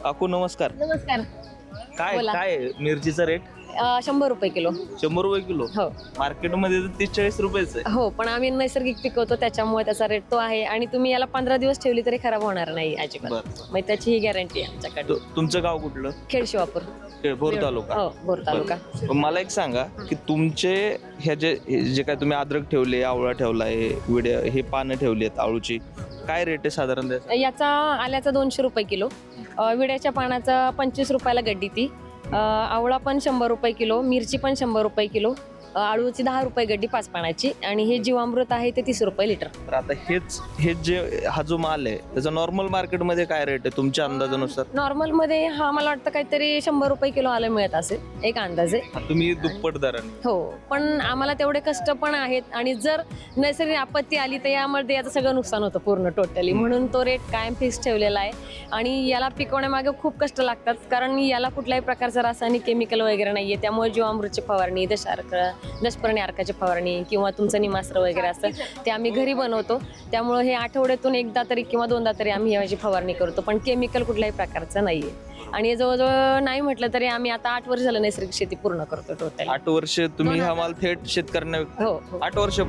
काकू नमस्कार. नमस्कार. काय बोला. काय आहे मिरचीचा रेट? 100 रुपये किलो. 100 रुपये किलो. हो मार्केटमध्ये तर 30-40 रुपयेच आहे. हो, पण आम्ही नैसर्गिक पिकवतो त्याच्यामुळे त्याचा रेट तो आहे आणि तुम्ही याला 15 दिवस ठेवली तरी खराब होणार नाही अजिबात. बरं. मग त्याची ही गॅरंटी आहे आमच्याकडे. तुमचं गाव कुठलं? खेडशिवापूर. भोर तालुका. हो, भोर तालुका. पण मला एक सांगा की तुमचे हे जे काय तुम्ही अद्रक ठेवले, आवळा ठेवलाय, विड्या हे पानं ठेवली आहेत आळूची, काय रेट आहे साधारण त्याचा? याचा आल्याचा 200 रुपये किलो, विड्याच्या पानाचा 25 रुपयाला गड्डी ती, आवळा पण 100 रुपये किलो, मिरची पण 100 रुपये किलो, आळूची 10 रुपये गड्डी 5 पानाची, आणि हे जीवामृत आहे ते 30 रुपये लिटर. तर आता हेच जे हा जो माल आहे त्याचा नॉर्मल मार्केटमध्ये काय रेट आहे तुमच्या अंदाजानुसार? नॉर्मल मध्ये हा मला वाटतं काहीतरी 100 रुपये किलो आलं मिळत असेल, एक अंदाजे. तुम्ही दुप्पट दराने. हो, पण आम्हाला तेवढे कष्ट पण आहेत आणि जर नैसर्गिक आपत्ती आली तर यामध्ये याचं सगळं नुकसान होतं पूर्ण टोटली, म्हणून तो रेट कायम फिक्स ठेवलेला आहे. आणि याला पिकवण्यामागे खूप कष्ट लागतात, कारण याला कुठल्याही प्रकारचं रासायनिक केमिकल वगैरे नाहीये, त्यामुळे जीवामृतची फवारणी, दशपर्णी अर्काची फवारणी किंवा तुमचं निमास्त्र वगैरे असतं ते आम्ही घरी बनवतो. त्यामुळे हे आठवड्यातून एकदा तरी किंवा दोनदा तरी आम्ही याची फवारणी करतो, पण केमिकल कुठल्याही प्रकारचं नाहीये. आणि जवळजवळ नाही म्हटलं तरी आम्ही आता 8 वर्ष झालं नैसर्गिक शेती पूर्ण करतो टोटल. 8 वर्ष तुम्ही हा माल थेट शेतकऱ्यांना? हो. 8 वर्ष.